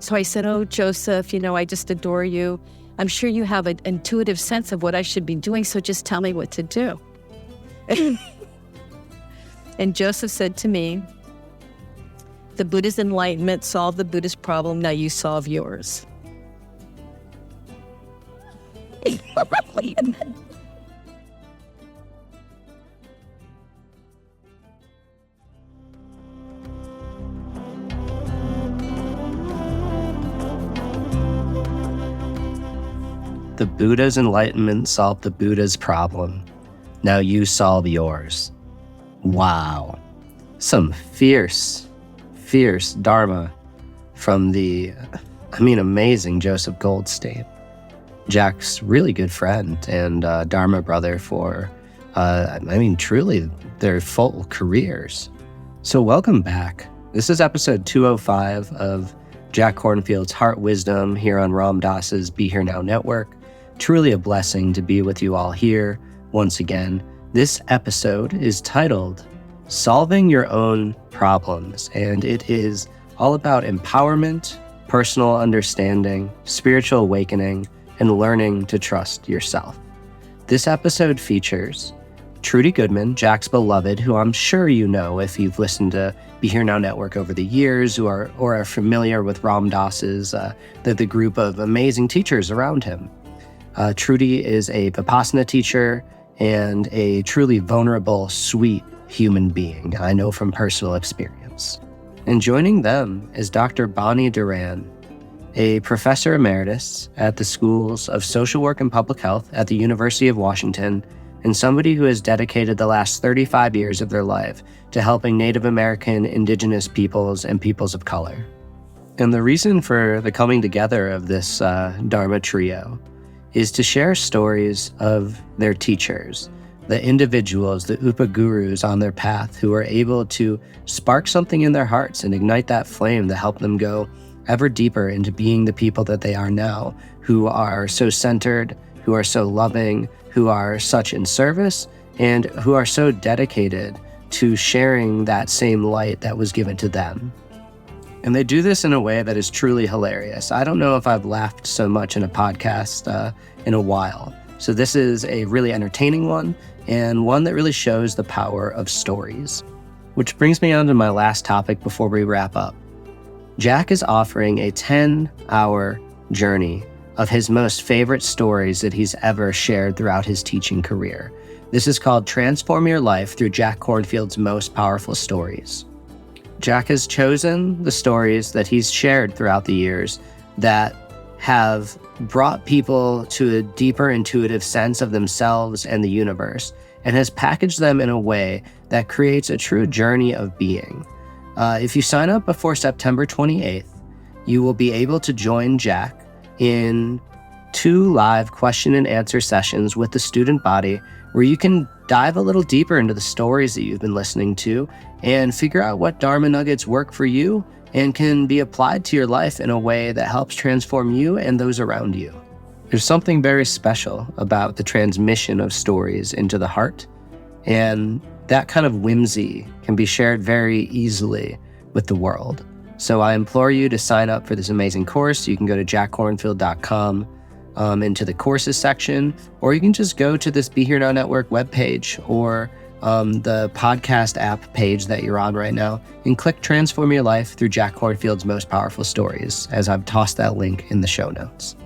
So I said, oh, Joseph, I just adore you. I'm sure you have an intuitive sense of what I should be doing, so just tell me what to do. And Joseph said to me, the Buddha's enlightenment solved the Buddha's problem, now you solve yours. The Buddha's enlightenment solved the Buddha's problem. Now you solve yours. Wow. Some fierce Dharma from the, amazing Joseph Goldstein. Jack's really good friend and Dharma brother for, truly their full careers. So welcome back. This is episode 205 of Jack Kornfield's Heart Wisdom here on Ram Dass's Be Here Now Network. Truly a blessing to be with you all here once again. This episode is titled Solving Your Own Problems, and it is all about empowerment, personal understanding, spiritual awakening, and learning to trust yourself. This episode features Trudy Goodman, Jack's beloved, who I'm sure you know if you've listened to Be Here Now Network over the years or are familiar with Ram Dass's, the group of amazing teachers around him. Trudy is a Vipassana teacher and a truly vulnerable, sweet human being, I know from personal experience. And joining them is Dr. Bonnie Duran, a professor emeritus at the Schools of Social Work and Public Health at the University of Washington, and somebody who has dedicated the last 35 years of their life to helping Native American, Indigenous peoples, and peoples of color. And the reason for the coming together of this Dharma trio is to share stories of their teachers, the individuals, the Upagurus on their path who are able to spark something in their hearts and ignite that flame to help them go ever deeper into being the people that they are now, who are so centered, who are so loving, who are such in service, and who are so dedicated to sharing that same light that was given to them. And they do this in a way that is truly hilarious. I don't know if I've laughed so much in a podcast in a while. So this is a really entertaining one, and one that really shows the power of stories. Which brings me on to my last topic before we wrap up. Jack is offering a 10-hour journey of his most favorite stories that he's ever shared throughout his teaching career. This is called Transform Your Life through Jack Kornfield's Most Powerful Stories. Jack has chosen the stories that he's shared throughout the years that have brought people to a deeper intuitive sense of themselves and the universe, and has packaged them in a way that creates a true journey of being. If you sign up before September 28th, you will be able to join Jack in 2 live question and answer sessions with the student body, where you can dive a little deeper into the stories that you've been listening to and figure out what Dharma nuggets work for you and can be applied to your life in a way that helps transform you and those around you. There's something very special about the transmission of stories into the heart, and that kind of whimsy can be shared very easily with the world. So I implore you to sign up for this amazing course. You can go to jackkornfield.com into the courses section, or you can just go to this Be Here Now Network webpage or the podcast app page that you're on right now and click Transform Your Life through Jack Kornfield's Most Powerful Stories, as I've tossed that link in the show notes.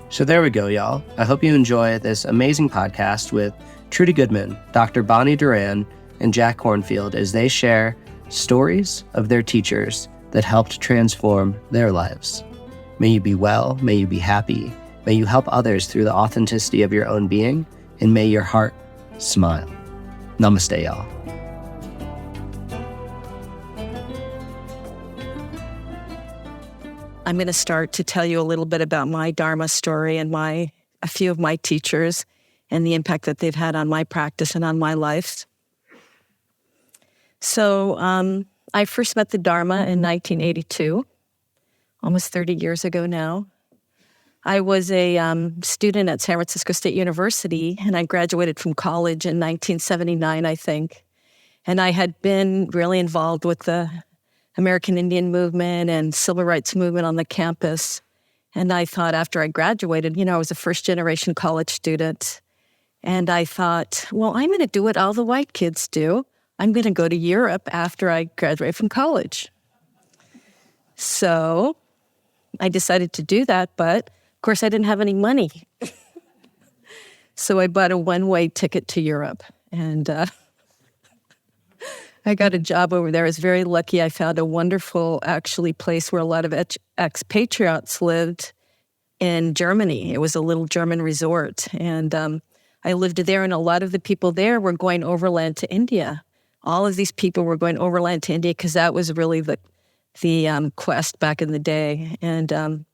So there we go, y'all. I hope you enjoy this amazing podcast with Trudy Goodman, Dr. Bonnie Duran, and Jack Kornfield as they share stories of their teachers that helped transform their lives. May you be well, may you be happy, may you help others through the authenticity of your own being, and may your heart smile. Namaste, y'all. I'm going to start to tell you a little bit about my Dharma story and a few of my teachers and the impact that they've had on my practice and on my life. So I first met the Dharma in 1982, almost 30 years ago now. I was a student at San Francisco State University, and I graduated from college in 1979, I think. And I had been really involved with the American Indian movement and civil rights movement on the campus. And I thought after I graduated, I was a first-generation college student. And I thought, well, I'm going to do what all the white kids do. I'm going to go to Europe after I graduate from college. So I decided to do that, but of course I didn't have any money. So I bought a one-way ticket to Europe. And I got a job over there. I was very lucky. I found a wonderful, actually, place where a lot of expatriates lived in Germany. It was a little German resort. And I lived there, and a lot of the people there were going overland to India. All of these people were going overland to India because that was really the quest back in the day. And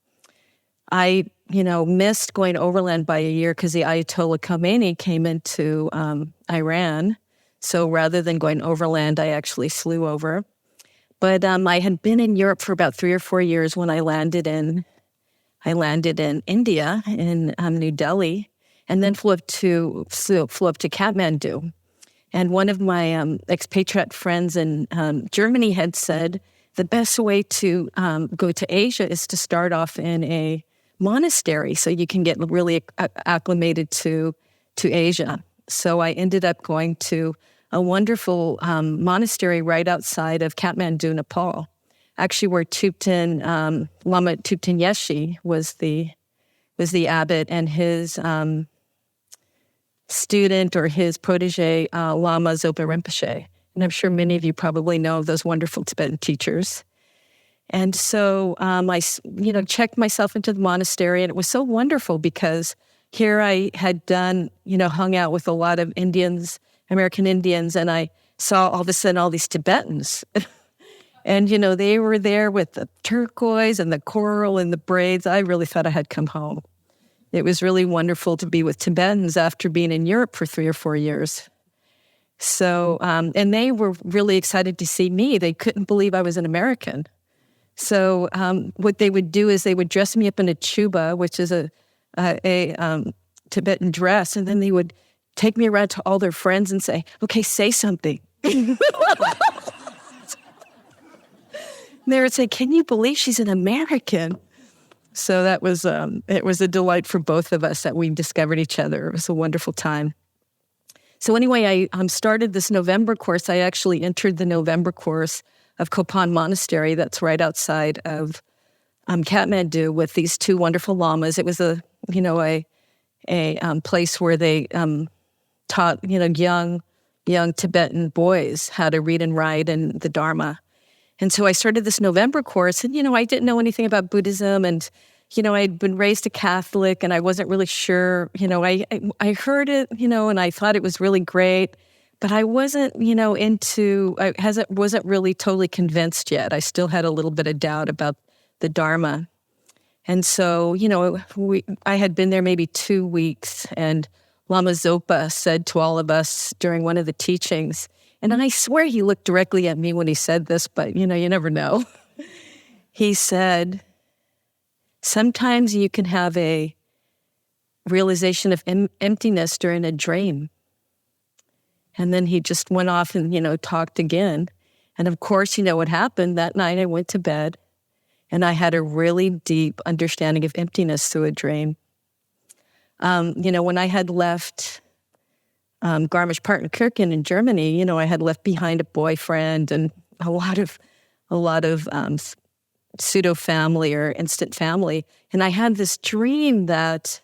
I, missed going overland by a year because the Ayatollah Khomeini came into Iran. So rather than going overland, I actually flew over. But I had been in Europe for about 3 or 4 years when I landed in India, in New Delhi, and then flew up to Kathmandu. And one of my expatriate friends in Germany had said the best way to go to Asia is to start off in a monastery so you can get really acclimated to Asia. So I ended up going to a wonderful monastery right outside of Kathmandu, Nepal, actually where Lama Thubten Yeshi was the abbot, and his student or his protege, Lama Zopa Rinpoche. And I'm sure many of you probably know of those wonderful Tibetan teachers. And so I checked myself into the monastery, and it was so wonderful because here I had hung out with a lot of Indians, American Indians, and I saw all of a sudden all these Tibetans. And, they were there with the turquoise and the coral and the braids. I really thought I had come home. It was really wonderful to be with Tibetans after being in Europe for 3 or 4 years. So, and they were really excited to see me. They couldn't believe I was an American. So what they would do is they would dress me up in a chuba, which is a Tibetan dress, and then they would take me around to all their friends and say, okay, say something. They would say, can you believe she's an American? So that was, it was a delight for both of us that we discovered each other. It was a wonderful time. So anyway, I started this November course. I actually entered the November course of Kopan Monastery that's right outside of Kathmandu with these 2 wonderful lamas. It was a place where they taught young Tibetan boys how to read and write and the Dharma. And so I started this November course, and I didn't know anything about Buddhism, and I'd been raised a Catholic, and I wasn't really sure. I heard it, and I thought it was really great, but I wasn't, wasn't really totally convinced yet. I still had a little bit of doubt about the Dharma. And so, I had been there maybe 2 weeks, and Lama Zopa said to all of us during one of the teachings, and I swear he looked directly at me when he said this, but, you never know. He said, sometimes you can have a realization of emptiness during a dream. And then he just went off and, talked again. And of course, what happened? That night I went to bed, and I had a really deep understanding of emptiness through a dream. When I had left Garmisch-Partenkirchen in Germany, I had left behind a boyfriend and a lot of pseudo family or instant family, and I had this dream that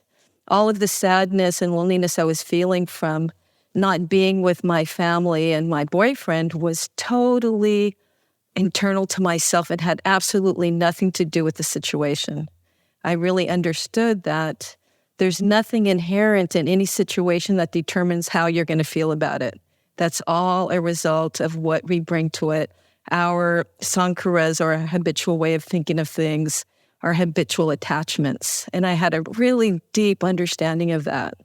all of the sadness and loneliness I was feeling from not being with my family and my boyfriend was totally internal to myself and had absolutely nothing to do with the situation. I really understood that there's nothing inherent in any situation that determines how you're going to feel about it. That's all a result of what we bring to it, our sankaras, or our habitual way of thinking of things, our habitual attachments. And I had a really deep understanding of that.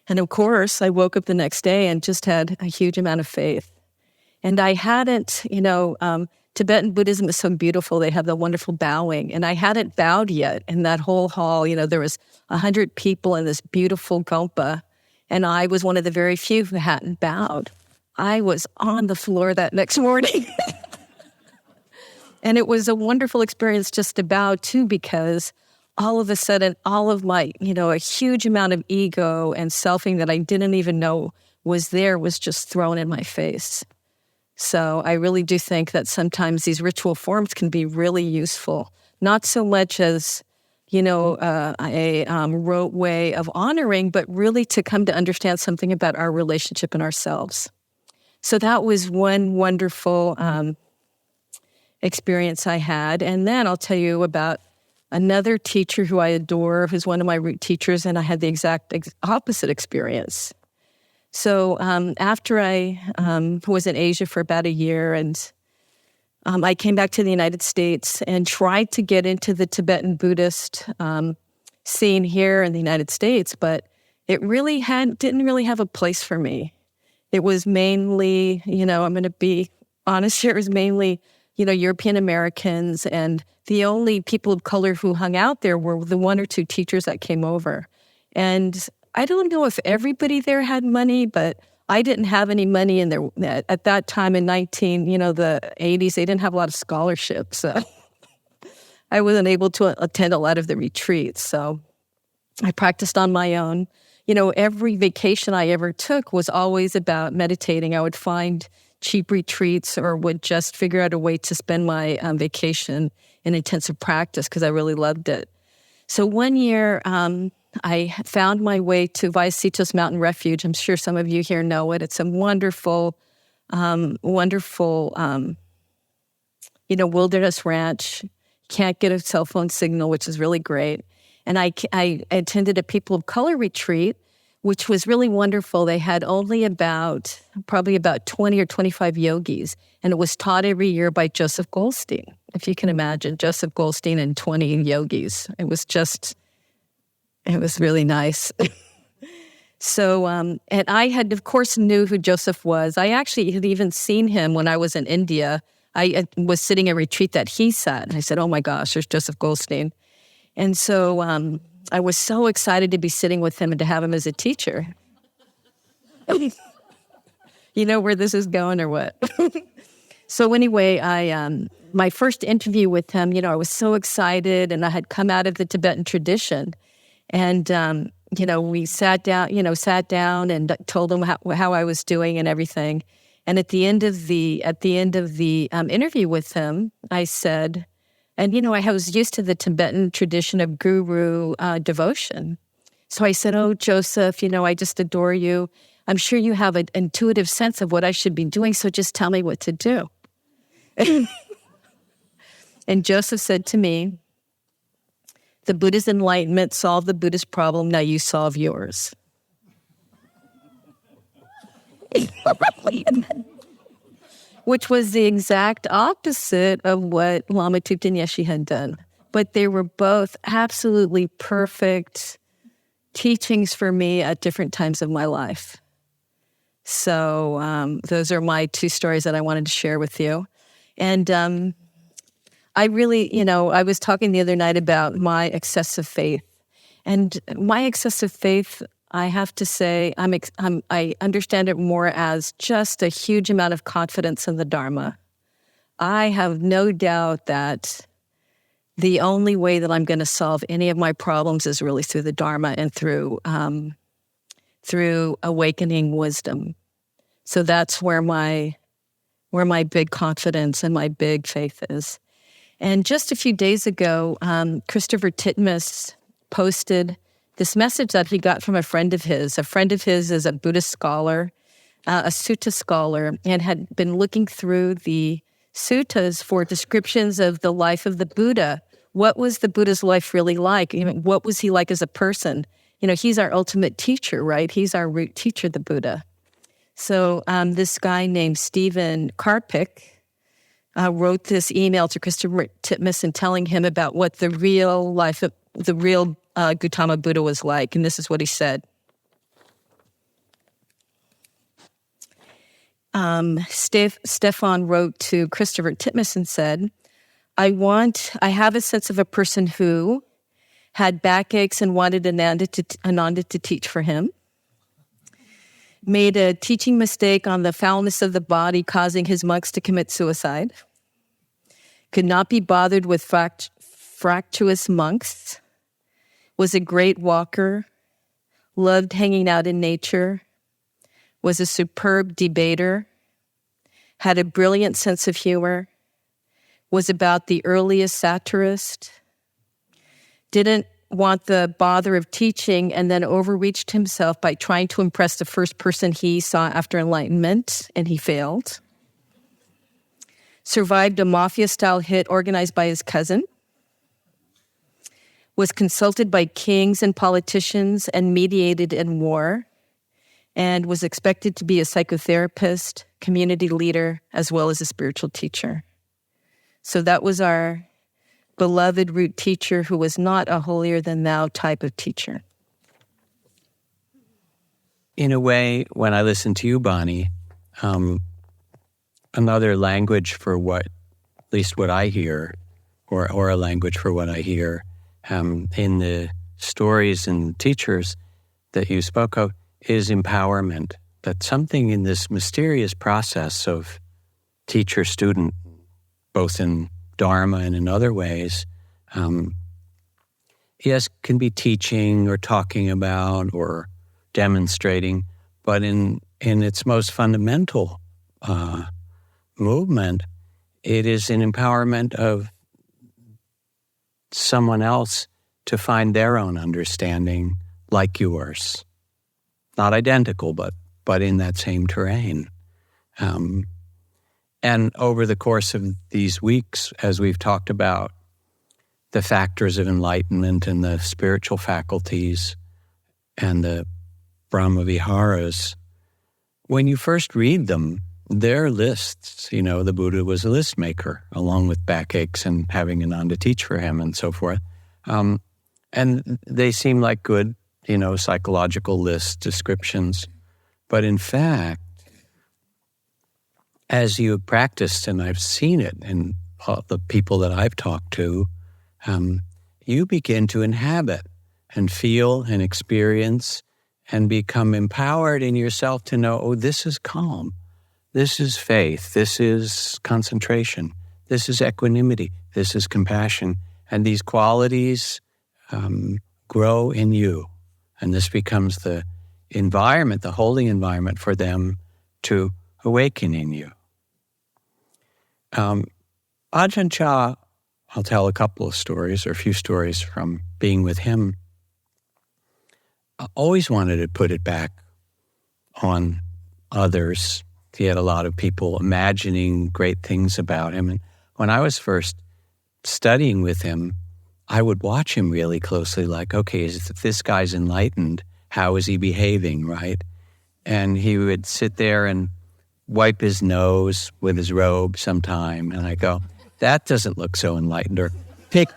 And of course, I woke up the next day and just had a huge amount of faith. And I hadn't, Tibetan Buddhism is so beautiful. They have the wonderful bowing. And I hadn't bowed yet in that whole hall. There was 100 people in this beautiful gompa. And I was one of the very few who hadn't bowed. I was on the floor that next morning. And it was a wonderful experience just about too, because all of a sudden, all of my, a huge amount of ego and selfing that I didn't even know was there was just thrown in my face. So I really do think that sometimes these ritual forms can be really useful, not so much as, a rote way of honoring, but really to come to understand something about our relationship and ourselves. So that was one wonderful experience I had. And then I'll tell you about another teacher who I adore, who's one of my root teachers, and I had the exact opposite experience. So after I was in Asia for about a year, and I came back to the United States and tried to get into the Tibetan Buddhist scene here in the United States, but it really didn't really have a place for me. It was mainly, I'm going to be honest here, it was mainly, European Americans, and the only people of color who hung out there were the one or two teachers that came over. And I don't know if everybody there had money, but I didn't have any money in there. At that time in the 80s, they didn't have a lot of scholarships. So I wasn't able to attend a lot of the retreats. So I practiced on my own. Every vacation I ever took was always about meditating. I would find cheap retreats or would just figure out a way to spend my vacation in intensive practice because I really loved it. So one year, I found my way to Vallecitos Mountain Refuge. I'm sure some of you here know it. It's a wonderful, wilderness ranch. Can't get a cell phone signal, which is really great. And I attended a people of color retreat, which was really wonderful. They had only probably about 20 or 25 yogis, and it was taught every year by Joseph Goldstein. If you can imagine, Joseph Goldstein and 20 yogis. It was really nice. So, and I had, of course, knew who Joseph was. I actually had even seen him when I was in India. I was sitting at a retreat that he sat, and I said, oh my gosh, there's Joseph Goldstein. And so I was so excited to be sitting with him and to have him as a teacher. You know where this is going or what? So anyway, my first interview with him, I was so excited, and I had come out of the Tibetan tradition. And, we sat down and told him how I was doing and everything. And at the end of the interview with him, I said, and, I was used to the Tibetan tradition of guru devotion. So I said, oh, Joseph, I just adore you. I'm sure you have an intuitive sense of what I should be doing, so just tell me what to do. And Joseph said to me, the Buddha's enlightenment solved the Buddha's problem, now you solve yours. Which was the exact opposite of what Lama Thupten Yeshe had done. But they were both absolutely perfect teachings for me at different times of my life. So those are my two stories that I wanted to share with you. And I really, I was talking the other night about my excessive faith. And my excessive faith, I have to say, I understand it more as just a huge amount of confidence in the Dharma. I have no doubt that the only way that I'm going to solve any of my problems is really through the Dharma and through awakening wisdom. So that's where my big confidence and my big faith is. And just a few days ago, Christopher Titmuss posted this message that he got from a friend of his. A friend of his is a Buddhist scholar, a sutta scholar, and had been looking through the suttas for descriptions of the life of the Buddha. What was the Buddha's life really like? What was he like as a person? He's our ultimate teacher, right? He's our root teacher, the Buddha. So this guy named Stephen Karpik wrote this email to Christopher Titmuss and telling him about what the real life of the real Gautama Buddha was like. And this is what he said. Stefan wrote to Christopher Titmuss and said, I have a sense of a person who had backaches and wanted Ananda to teach for him, made a teaching mistake on the foulness of the body, causing his monks to commit suicide, could not be bothered with fractious monks, was a great walker, loved hanging out in nature, was a superb debater, had a brilliant sense of humor, was about the earliest satirist, didn't want the bother of teaching, and then overreached himself by trying to impress the first person he saw after enlightenment, and he failed. Survived a mafia-style hit organized by his cousin, was consulted by kings and politicians and mediated in war, and was expected to be a psychotherapist, community leader, as well as a spiritual teacher. So that was our beloved root teacher who was not a holier-than-thou type of teacher. In a way, when I listen to you, Bonnie, another language for what, at least what I hear, or a language for what I hear in the stories and teachers that you spoke of is empowerment. That something in this mysterious process of teacher-student, both in Dharma and in other ways, yes, can be teaching or talking about or demonstrating, but in its most fundamental movement, it is an empowerment of someone else to find their own understanding like yours. Not identical, but in that same terrain. And over the course of these weeks, as we've talked about the factors of enlightenment and the spiritual faculties and the Brahma Viharas, when you first read them, they're lists. You know, the Buddha was a list maker, along with backaches and having Ananda teach for him and so forth. And they seem like good, psychological list descriptions. But in fact, as you have practiced, and I've seen it in the people that I've talked to, you begin to inhabit and feel and experience and become empowered in yourself to know, oh, this is calm, this is faith, this is concentration, this is equanimity, this is compassion. And these qualities grow in you. And this becomes the environment, the holding environment for them to awaken in you. Ajahn Chah, I'll tell a couple of stories or a few stories from being with him. I always wanted to put it back on others. He had a lot of people imagining great things about him. And when I was first studying with him, I would watch him really closely, like, okay, if this guy's enlightened, how is he behaving, right? And he would sit there and wipe his nose with his robe sometime, and I go, that doesn't look so enlightened, or pick.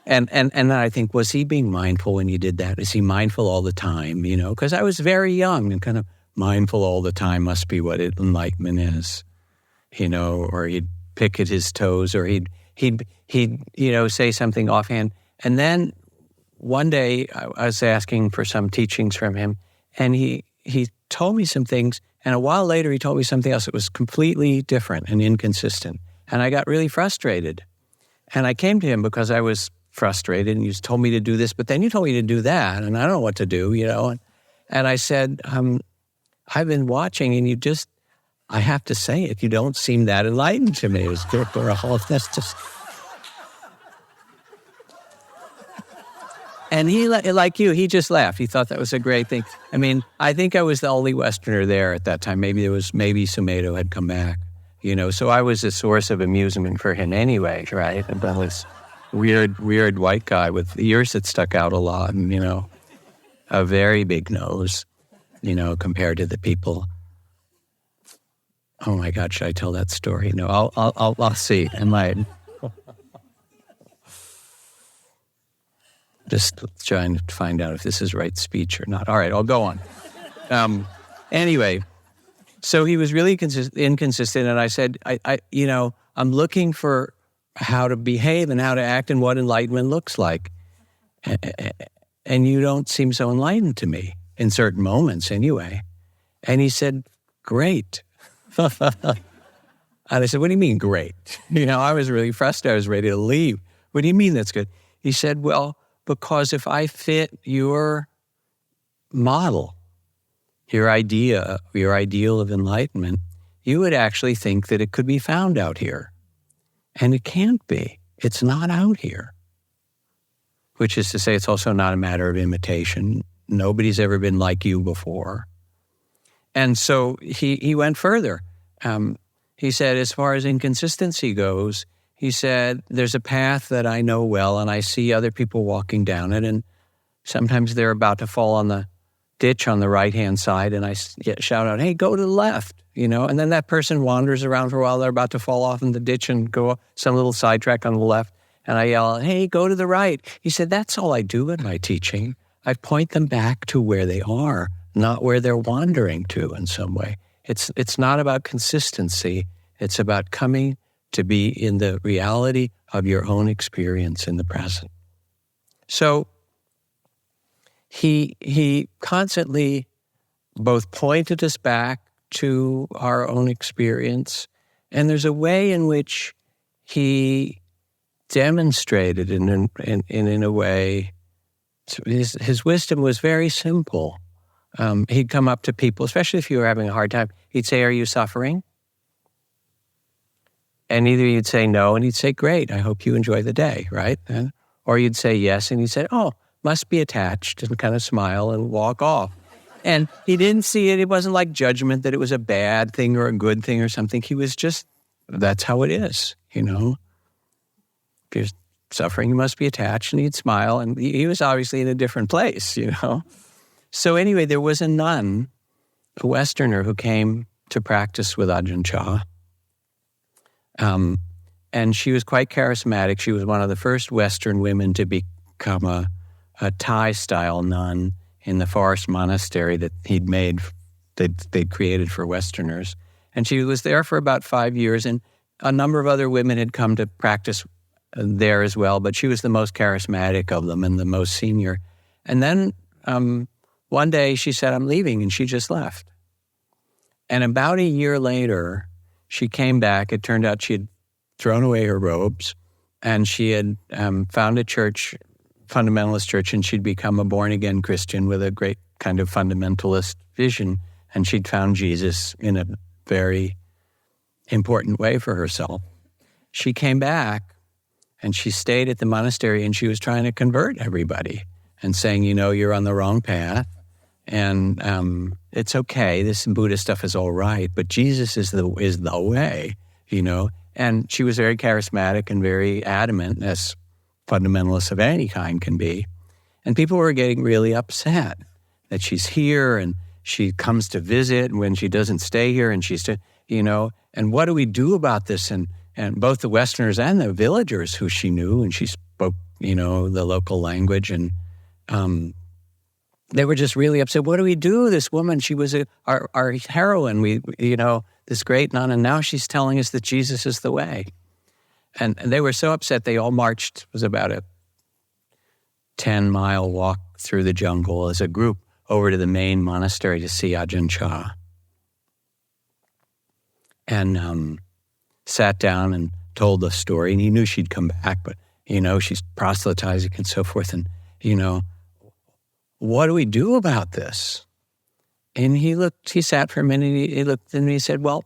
And then I think, was he being mindful when he did that? Is he mindful all the time, Because I was very young and kind of mindful all the time must be what enlightenment is, or he'd pick at his toes, or he'd say something offhand. And then one day I was asking for some teachings from him, and he told me some things, and a while later he told me something else that was completely different and inconsistent. And I got really frustrated. And I came to him because I was frustrated, and you told me to do this, but then you told me to do that, and I don't know what to do, And I said, I've been watching, and I have to say it, you don't seem that enlightened to me. It was that's just... And he, like you, he just laughed. He thought that was a great thing. I mean, I think I was the only Westerner there at that time. Maybe Sumedho had come back, So I was a source of amusement for him anyway, right? And that was weird white guy with ears that stuck out a lot and, a very big nose, compared to the people. Oh my God, should I tell that story? No, I'll see. Just trying to find out if this is right speech or not. All right, I'll go on. Anyway, so he was really inconsistent, and I said, I'm looking for how to behave and how to act and what enlightenment looks like. And you don't seem so enlightened to me, in certain moments anyway. And he said, great. And I said, what do you mean great? I was really frustrated. I was ready to leave. What do you mean that's good? He said, well, because if I fit your model, your idea, your ideal of enlightenment, you would actually think that it could be found out here. And it can't be. It's not out here. Which is to say, it's also not a matter of imitation. Nobody's ever been like you before. And so he went further. He said, as far as inconsistency goes, he said, there's a path that I know well, and I see other people walking down it, and sometimes they're about to fall on the ditch on the right-hand side, and I shout out, hey, go to the left, and then that person wanders around for a while. They're about to fall off in the ditch and go some little sidetrack on the left, and I yell, hey, go to the right. He said, that's all I do in my teaching. I point them back to where they are, not where they're wandering to in some way. It's not about consistency. It's about coming to be in the reality of your own experience in the present. So he constantly both pointed us back to our own experience, and there's a way in which he demonstrated in a way. His wisdom was very simple. He'd come up to people, especially if you were having a hard time. He'd say, are you suffering? And either you'd say no, and he'd say, great, I hope you enjoy the day, right? Or you'd say yes, and he'd say, oh, must be attached, and kind of smile and walk off. And he didn't see it. It wasn't like judgment that it was a bad thing or a good thing or something. He was just, that's how it is, If you're suffering, you must be attached, and he'd smile. And he was obviously in a different place, So anyway, there was a nun, a Westerner, who came to practice with Ajahn Chah. And she was quite charismatic. She was one of the first Western women to become a Thai-style nun in the forest monastery that they'd created for Westerners. And she was there for about 5 years, and a number of other women had come to practice there as well, but she was the most charismatic of them and the most senior. And then one day she said, I'm leaving, and she just left. And about a year later, she came back. It turned out she had thrown away her robes, and she had found a church, fundamentalist church, and she'd become a born-again Christian with a great kind of fundamentalist vision, and she'd found Jesus in a very important way for herself. She came back, and she stayed at the monastery, and she was trying to convert everybody and saying, you're on the wrong path, and it's okay, this Buddha stuff is all right, but Jesus is the way, And she was very charismatic and very adamant, as fundamentalists of any kind can be. And people were getting really upset that she's here and she comes to visit when she doesn't stay here, and and what do we do about this? And both the Westerners and the villagers who she knew, and she spoke, the local language, and they were just really upset. What do we do? This woman, she was our heroine. This great nun, and now she's telling us that Jesus is the way. And they were so upset, they all marched. It was about a 10-mile walk through the jungle as a group over to the main monastery to see Ajahn Chah. And sat down and told the story, and he knew she'd come back, but, she's proselytizing and so forth, and, what do we do about this? And he sat for a minute, he looked, and he said, well,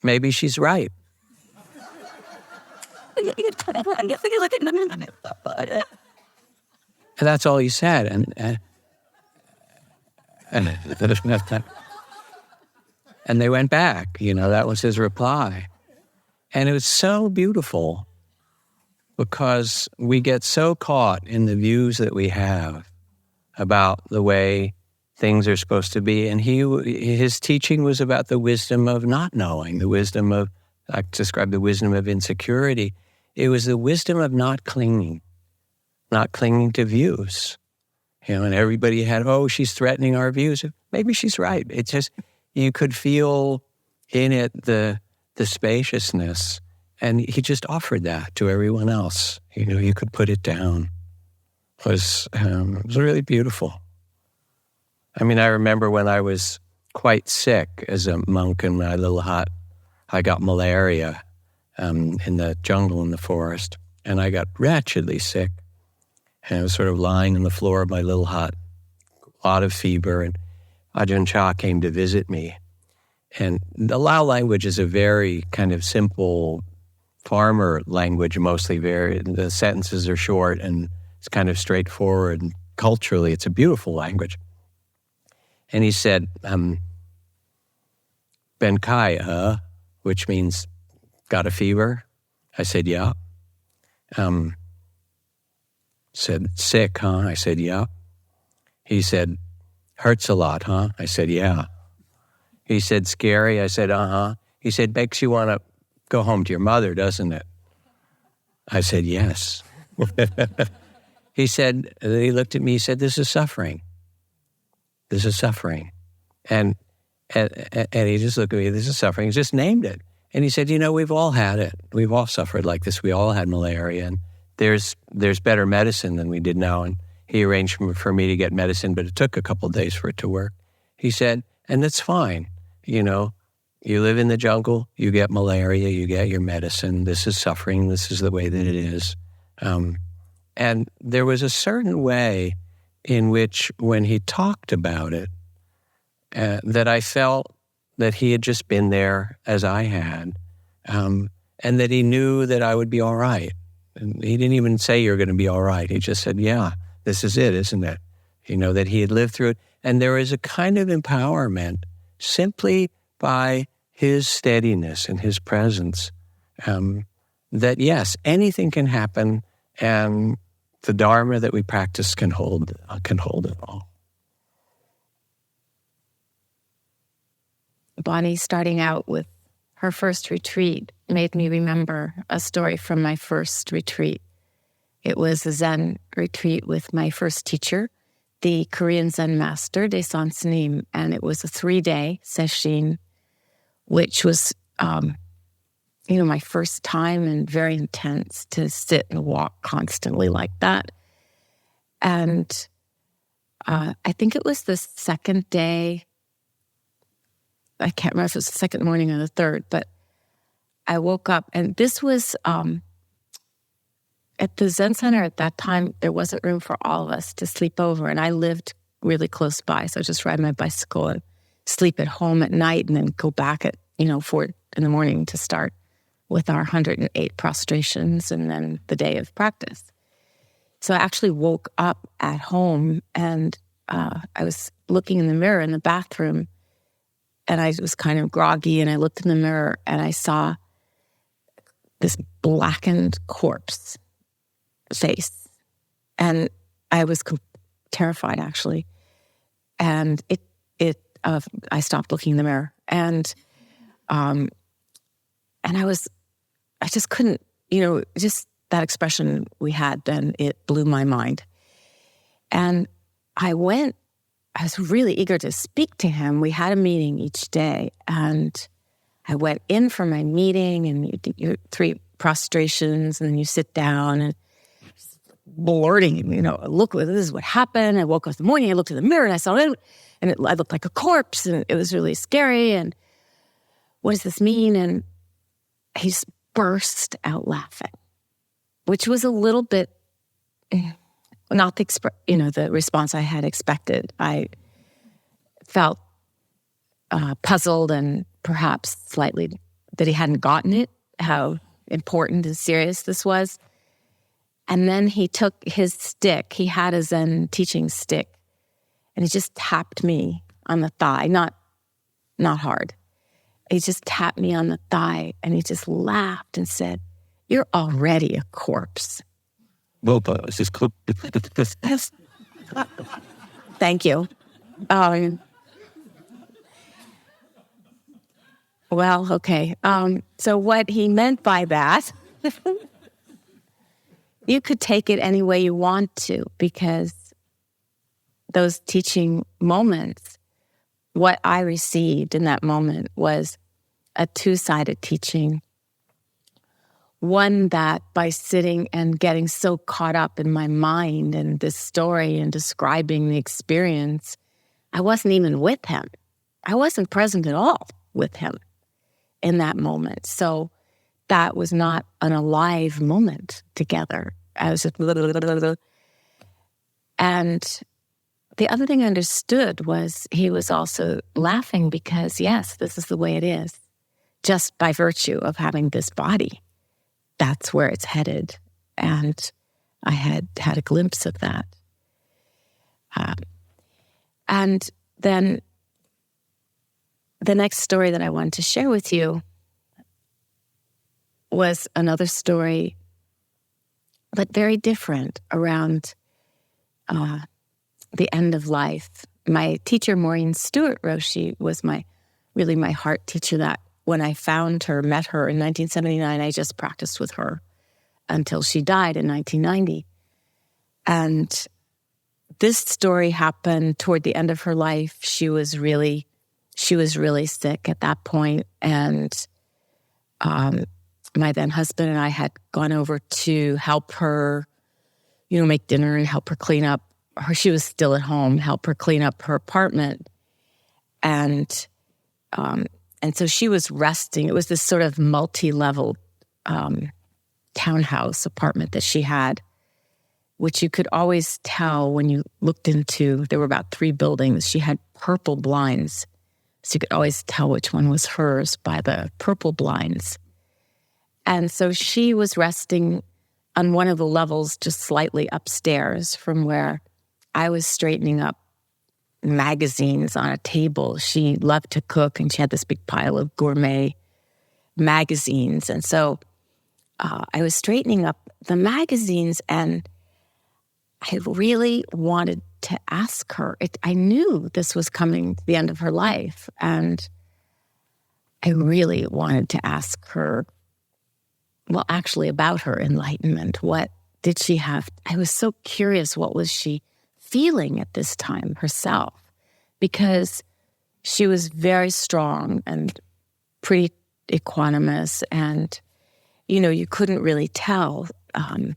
maybe she's right. And that's all he said. And they went back, that was his reply. And it was so beautiful because we get so caught in the views that we have about the way things are supposed to be. And his teaching was about the wisdom of not knowing, I described the wisdom of insecurity. It was the wisdom of not clinging to views. And everybody had, she's threatening our views. Maybe she's right. It's just, you could feel in it the spaciousness. And he just offered that to everyone else. You could put it down. It was really beautiful. I mean, I remember when I was quite sick as a monk in my little hut, I got malaria in the jungle, in the forest, and I got wretchedly sick. And I was sort of lying on the floor of my little hut, a lot of fever, and Ajahn Chah came to visit me. And the Lao language is a very kind of simple farmer language, mostly. The sentences are short and it's kind of straightforward. And culturally, it's a beautiful language. And he said, Ben Kai, which means got a fever? I said, yeah. Said, sick, huh? I said, yeah. He said, hurts a lot, huh? I said, yeah. He said, scary? I said, uh-huh. He said, makes you want to go home to your mother, doesn't it? I said, yes. He said, he looked at me, he said, this is suffering. This is suffering. And he just looked at me, this is suffering. He just named it. And he said, we've all had it. We've all suffered like this. We all had malaria. And there's better medicine than we did now. And he arranged for me to get medicine, but it took a couple of days for it to work. He said, and that's fine. You live in the jungle, you get malaria, you get your medicine. This is suffering. This is the way that it is. And there was a certain way in which, when he talked about it, that I felt that he had just been there as I had, and that he knew that I would be all right. And he didn't even say, you're going to be all right. He just said, yeah, this is it, isn't it? That he had lived through it. And there is a kind of empowerment simply by his steadiness and his presence, that yes, anything can happen, and the Dharma that we practice can hold it all. Bonnie, starting out with her first retreat, made me remember a story from my first retreat. It was a Zen retreat with my first teacher, the Korean Zen master, Daesan Snim, and it was a 3-day session, which was, my first time, and very intense to sit and walk constantly like that. And I think it was the second day. I can't remember if it was the second morning or the third, but I woke up, and this was at the Zen Center at that time. There wasn't room for all of us to sleep over, and I lived really close by, so I just ride my bicycle and sleep at home at night, and then go back at 4 in the morning to start with our 108 prostrations, and then the day of practice. So I actually woke up at home, and I was looking in the mirror in the bathroom, and I was kind of groggy, and I looked in the mirror, and I saw this blackened corpse face. And I was terrified, actually. And I stopped looking in the mirror. And I just couldn't, just that expression we had then, it blew my mind. And I was really eager to speak to him. We had a meeting each day, and I went in for my meeting, and you do your 3 prostrations, and then you sit down, and blurting, look, this is what happened. I woke up in the morning, I looked in the mirror, and I saw it, and I looked like a corpse, and it was really scary, and what does this mean? And he just burst out laughing, which was a little bit not the response I had expected. I felt puzzled and perhaps slightly that he hadn't gotten it, how important and serious this was. And then he took his stick. He had a Zen teaching stick, and he just tapped me on the thigh, not hard. He just tapped me on the thigh, and he just laughed and said, "You're already a corpse." Well, this is cool. Thank you. Well, okay. So what he meant by that, you could take it any way you want to, because those teaching moments, what I received in that moment was a 2-sided teaching. One that by sitting and getting so caught up in my mind and this story and describing the experience, I wasn't even with him. I wasn't present at all with him. in that moment. So that was not an alive moment together. I was just and the other thing I understood was he was also laughing because, yes, this is the way it is. Just by virtue of having this body, that's where it's headed. And I had a glimpse of that. And then the next story that I wanted to share with you was another story, but very different, around the end of life. My teacher, Maureen Stewart Roshi, was my heart teacher. That when I met her in 1979, I just practiced with her until she died in 1990. And this story happened toward the end of her life. She was really sick at that point, and my then husband and I had gone over to help her, make dinner and help her clean up. She was still at home, help her clean up her apartment, and so she was resting. It was this sort of multi-level townhouse apartment that she had, which you could always tell when you looked into. There were about 3 buildings. She had purple blinds, so you could always tell which one was hers by the purple blinds. And so she was resting on one of the levels just slightly upstairs from where I was straightening up magazines on a table. She loved to cook, and she had this big pile of gourmet magazines. And so I was straightening up the magazines, and I really wanted to ask her. I knew this was coming to the end of her life, and I really wanted to ask her, well, actually about her enlightenment. What did she have? I was so curious, what was she feeling at this time herself? Because she was very strong and pretty equanimous, and, you couldn't really tell. And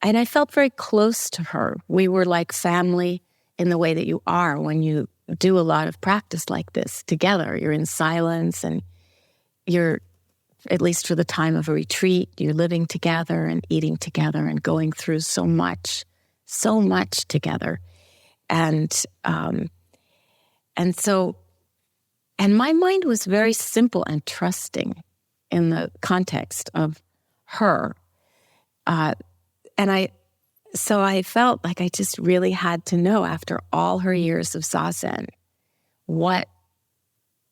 I felt very close to her. We were like family in the way that you are when you do a lot of practice like this together. You're in silence, and you're, at least for the time of a retreat, you're living together and eating together and going through so much together. And my mind was very simple and trusting in the context of her. So I felt like I just really had to know, after all her years of zazen, what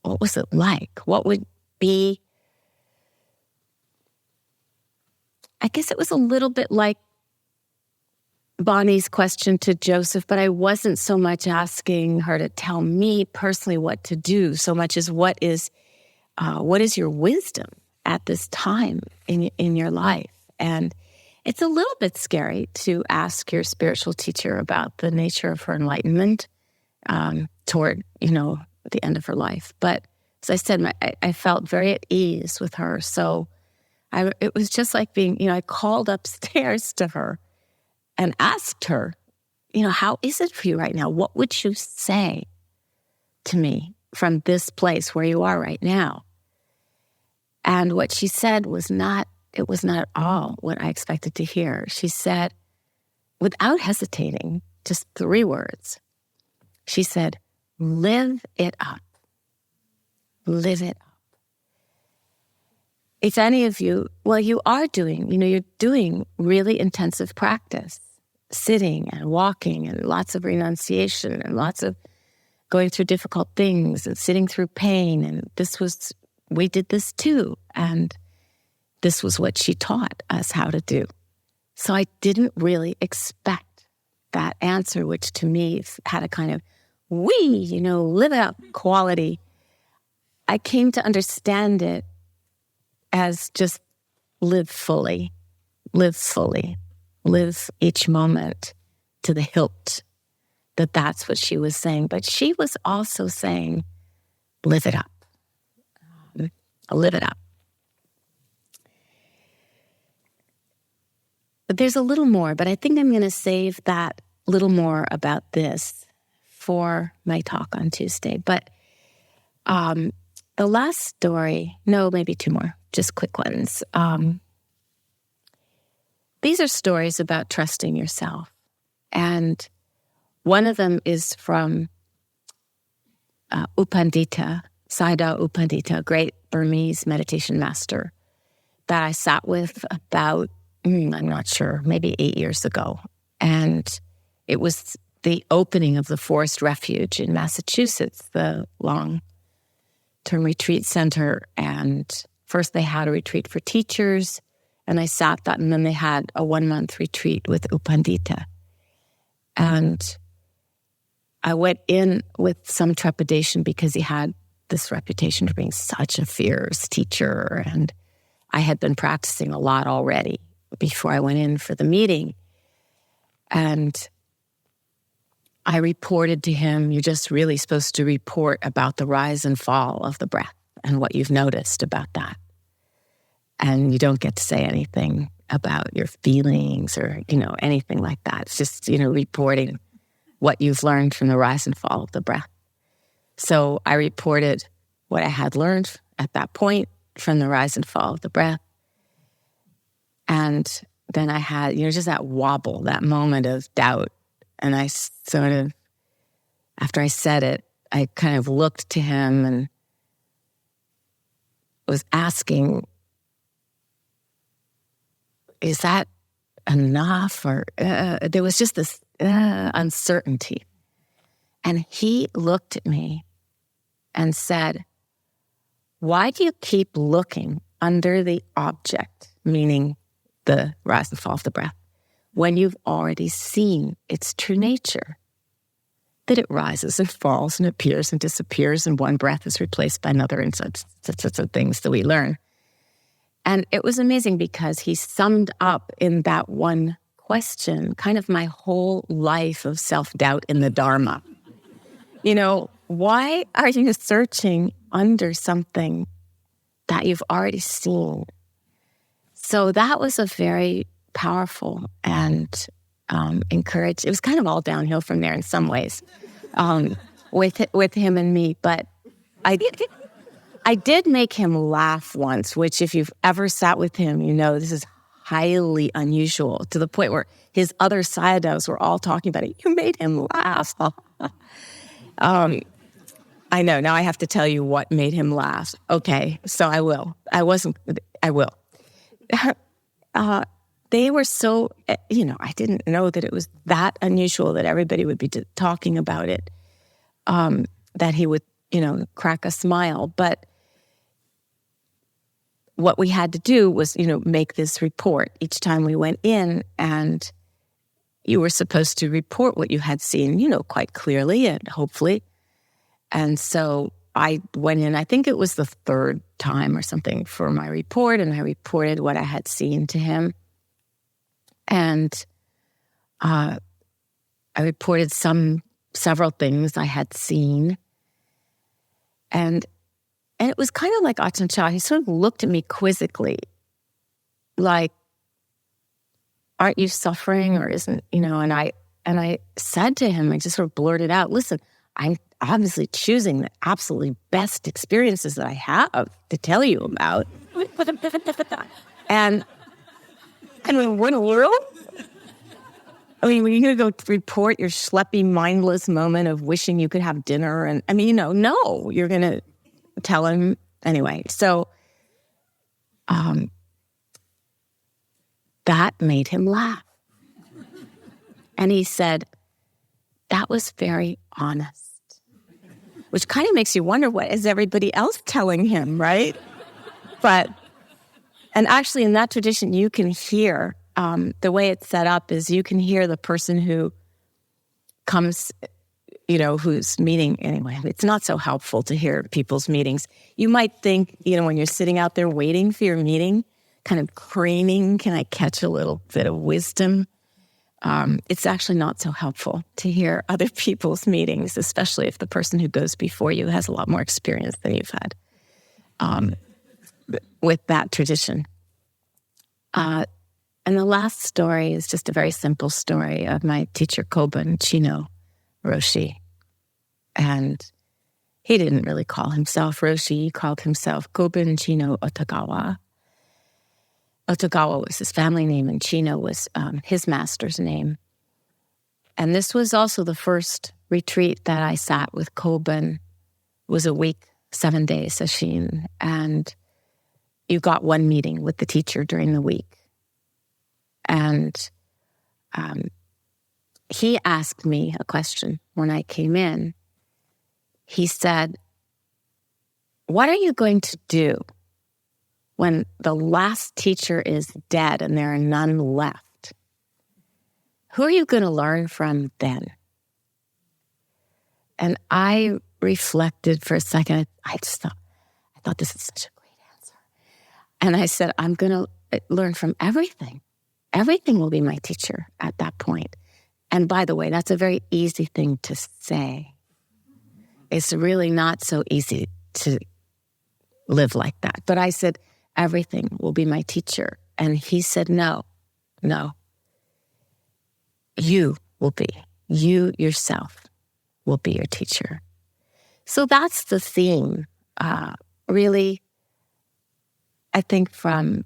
was it like? What would be, I guess it was a little bit like Bonnie's question to Joseph, but I wasn't so much asking her to tell me personally what to do, so much as what is your wisdom at this time in your life. And it's a little bit scary to ask your spiritual teacher about the nature of her enlightenment toward, the end of her life. But as I said, I felt very at ease with her. So it was just like being, I called upstairs to her and asked her, how is it for you right now? What would you say to me from this place where you are right now? And what she said was not at all what I expected to hear. She said, without hesitating, just 3 words. She said, live it up. Live it up. If any of you, you are doing, you're doing really intensive practice, sitting and walking and lots of renunciation and lots of going through difficult things and sitting through pain. And we did this too. And this was what she taught us how to do. So I didn't really expect that answer, which to me had a kind of, live it up quality. I came to understand it as just live fully, live each moment to the hilt, that's what she was saying. But she was also saying, live it up, live it up. But there's a little more, but I think I'm going to save that little more about this for my talk on Tuesday. But the last story, no, maybe two more, just quick ones. These are stories about trusting yourself. And one of them is from Upandita, Sayadaw U Pandita, a great Burmese meditation master that I sat with about, I'm not sure, maybe 8 years ago. And it was the opening of the Forest Refuge in Massachusetts, the long-term retreat center. And first they had a retreat for teachers, and I sat that, and then they had a 1-month retreat with U Pandita. And I went in with some trepidation because he had this reputation for being such a fierce teacher, and I had been practicing a lot already before I went in for the meeting. And I reported to him, you're just really supposed to report about the rise and fall of the breath and what you've noticed about that. And you don't get to say anything about your feelings or, anything like that. It's just, reporting what you've learned from the rise and fall of the breath. So I reported what I had learned at that point from the rise and fall of the breath. And then I had, just that wobble, that moment of doubt. And I sort of, after I said it, I kind of looked to him and was asking, is that enough? Or there was just this uncertainty. And he looked at me and said, why do you keep looking under the object, meaning the rise and fall of the breath, when you've already seen its true nature? That it rises and falls and appears and disappears, and one breath is replaced by another, and such things that we learn. And it was amazing because he summed up in that one question kind of my whole life of self-doubt in the Dharma. Why are you searching under something that you've already seen? So that was a very powerful and encouraged. It was kind of all downhill from there in some ways with him and me. But I did make him laugh once, which if you've ever sat with him, this is highly unusual, to the point where his other sayadaws were all talking about it. You made him laugh. I know. Now I have to tell you what made him laugh. Okay, so I will. I will. They were so, I didn't know that it was that unusual that everybody would be talking about it, that he would, crack a smile. But what we had to do was, make this report each time we went in, and you were supposed to report what you had seen, quite clearly and hopefully. And so I went in, I think it was the third time or something for my report, and I reported what I had seen to him. And I reported several things I had seen. And it was kind of like Ajahn Chah. He sort of looked at me quizzically, like, aren't you suffering, or isn't, and I said to him, I just sort of blurted out, listen, I'm obviously choosing the absolutely best experiences that I have to tell you about. And what in the world? When you're going to go report your schleppy, mindless moment of wishing you could have dinner, and no, you're going to tell him anyway. So that made him laugh. And he said, that was very honest. Which kind of makes you wonder, what is everybody else telling him, right? And actually in that tradition, you can hear, the way it's set up is you can hear the person who comes, who's meeting. Anyway, it's not so helpful to hear people's meetings. You might think, when you're sitting out there waiting for your meeting, kind of craning, can I catch a little bit of wisdom? It's actually not so helpful to hear other people's meetings, especially if the person who goes before you has a lot more experience than you've had with that tradition. And the last story is just a very simple story of my teacher, Koban Chino Roshi. And He didn't really call himself Roshi. He called himself Kobun Chino Otagawa. Otagawa was his family name, and Chino was his master's name. And this was also the first retreat that I sat with Kobun. It was a week, 7 days, sesshin. And you got one meeting with the teacher during the week. And he asked me a question when I came in. He said, "What are you going to do when the last teacher is dead and there are none left? Who are you going to learn from then?" And I reflected for a second. I thought this is such a great answer. And I said, I'm going to learn from everything. Everything will be my teacher at that point. And by the way, that's a very easy thing to say. It's really not so easy to live like that. But I said, everything will be my teacher. And he said, no. You will be. You yourself will be your teacher. So that's the theme, really, I think, from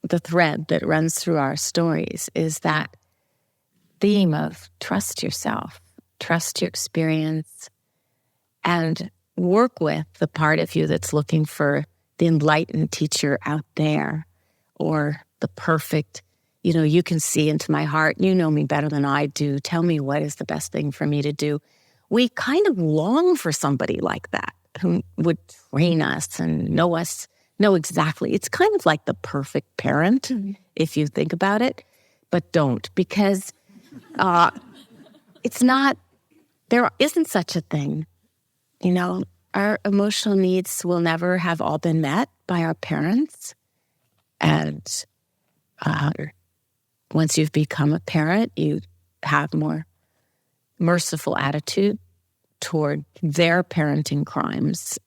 the thread that runs through our stories is that theme of trust yourself, trust your experience, and work with the part of you that's looking for the enlightened teacher out there, or the perfect, you can see into my heart, you know me better than I do, tell me what is the best thing for me to do. We kind of long for somebody like that who would train us and know exactly. It's kind of like the perfect parent, if you think about it, but don't, because it's not, there isn't such a thing. Our emotional needs will never have all been met by our parents. And once you've become a parent, you have more merciful attitude toward their parenting crimes,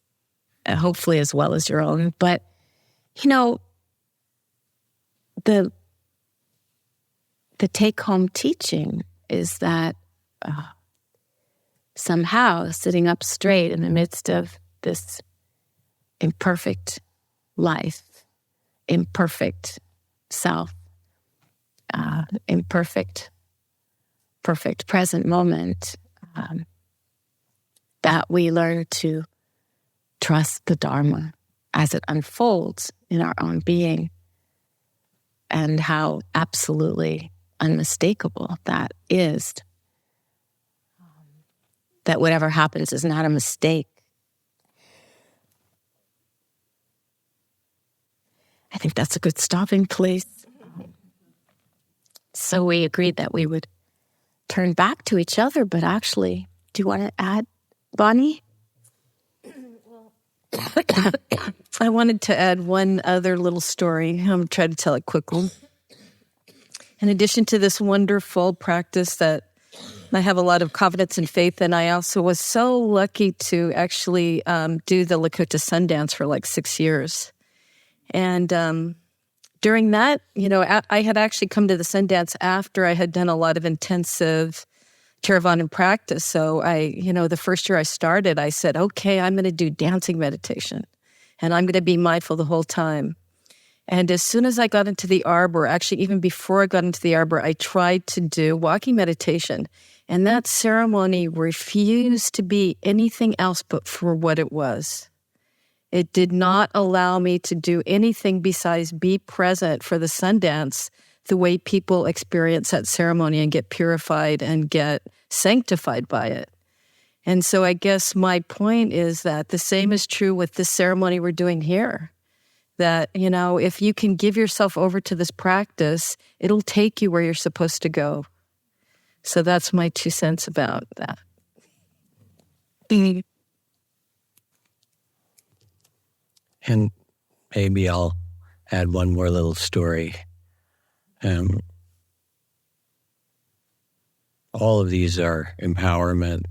hopefully as well as your own. But, the take-home teaching is that somehow sitting up straight in the midst of this imperfect life, imperfect self, perfect present moment, that we learn to trust the Dharma as it unfolds in our own being, and how absolutely unmistakable that is. That whatever happens is not a mistake. I think that's a good stopping place. So we agreed that we would turn back to each other, but actually, do you want to add, Bonnie? I wanted to add one other little story. I'm going to try to tell it quickly. In addition to this wonderful practice that I have a lot of confidence and faith in, I also was so lucky to actually do the Lakota Sundance for like 6 years. And during that, I had actually come to the Sundance after I had done a lot of intensive Theravada practice. So the first year I started, I said, okay, I'm going to do dancing meditation, and I'm going to be mindful the whole time. And as soon as I got into the arbor, actually even before I got into the arbor, I tried to do walking meditation. And that ceremony refused to be anything else but for what it was. It did not allow me to do anything besides be present for the Sundance the way people experience that ceremony and get purified and get sanctified by it. And so I guess my point is that the same is true with this ceremony we're doing here. That, if you can give yourself over to this practice, it'll take you where you're supposed to go. So that's my 2 cents about that. And maybe I'll add one more little story. All of these are empowerment.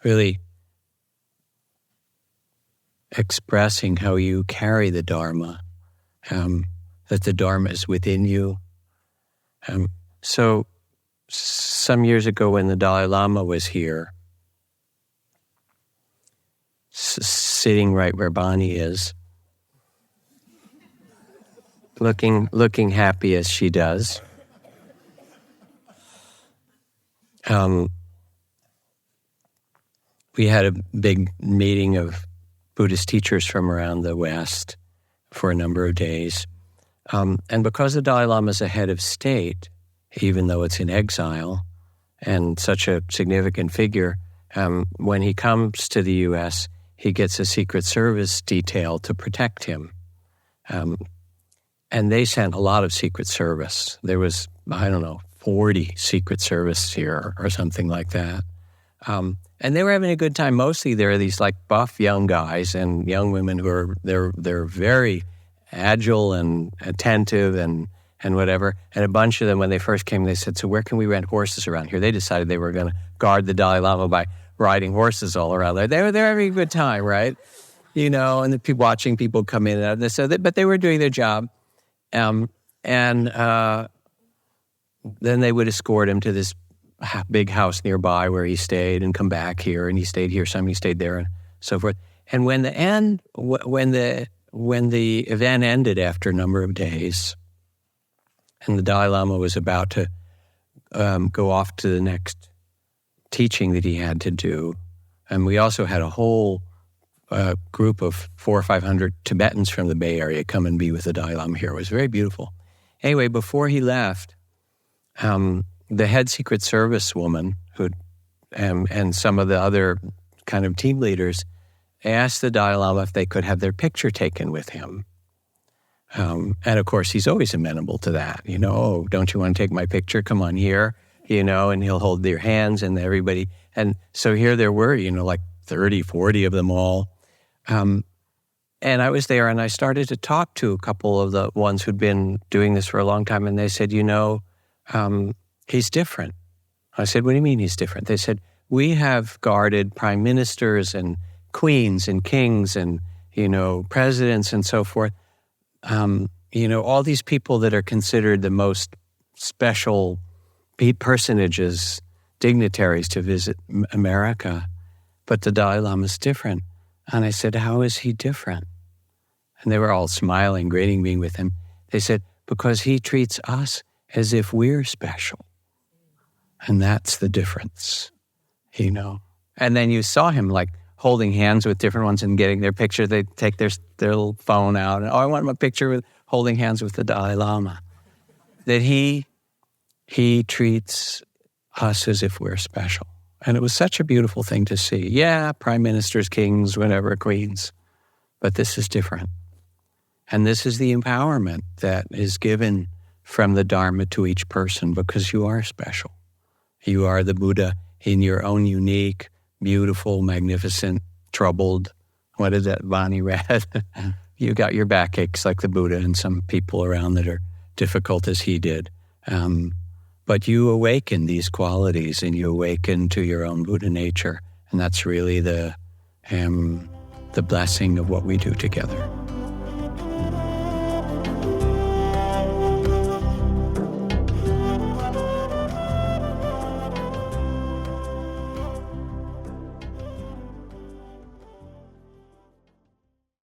Really expressing how you carry the Dharma, that the Dharma is within you. So some years ago when the Dalai Lama was here, sitting right where Bonnie is, looking happy as she does. We had a big meeting of Buddhist teachers from around the West for a number of days. And because the Dalai Lama is a head of state, even though it's in exile, and such a significant figure, when he comes to the U.S., he gets a Secret Service detail to protect him. And they sent a lot of Secret Service. There was, 40 Secret Service here or something like that. And they were having a good time. Mostly there are these like buff young guys and young women who are, they're very agile and attentive and whatever. And a bunch of them, when they first came, they said, so where can we rent horses around here? They decided they were going to guard the Dalai Lama by riding horses all around there. They're having a good time, right? And the people watching people come in and out. But they were doing their job. And then they would escort him to this big house nearby where he stayed and come back here, and he stayed here, some he stayed there, and so forth. And when the event ended after a number of days, and the Dalai Lama was about to go off to the next teaching that he had to do, and we also had a whole group of 400 or 500 Tibetans from the Bay Area come and be with the Dalai Lama here. It was very beautiful. Anyway, before he left, the head Secret Service woman and some of the other kind of team leaders asked the Dalai Lama if they could have their picture taken with him. And of course, he's always amenable to that. Oh, don't you want to take my picture? Come on here, and he'll hold their hands and everybody. And so here there were, like 30, 40 of them all. And I was there and I started to talk to a couple of the ones who'd been doing this for a long time. And they said, he's different. I said, what do you mean he's different? They said, we have guarded prime ministers and queens and kings and, presidents and so forth. All these people that are considered the most special personages, dignitaries to visit America. But the Dalai Lama's different. And I said, how is he different? And they were all smiling, grinning, being with him. They said, because he treats us as if we're special. And that's the difference, And then you saw him like holding hands with different ones and getting their picture. They take their little phone out and, I want my picture with holding hands with the Dalai Lama. That he treats us as if we're special. And it was such a beautiful thing to see. Yeah, prime ministers, kings, whatever, queens. But this is different. And this is the empowerment that is given from the Dharma to each person because you are special. You are the Buddha in your own unique, beautiful, magnificent, troubled, what is that Bonnie read? You got your backaches like the Buddha and some people around that are difficult as he did. But you awaken these qualities and you awaken to your own Buddha nature. And that's really the blessing of what we do together.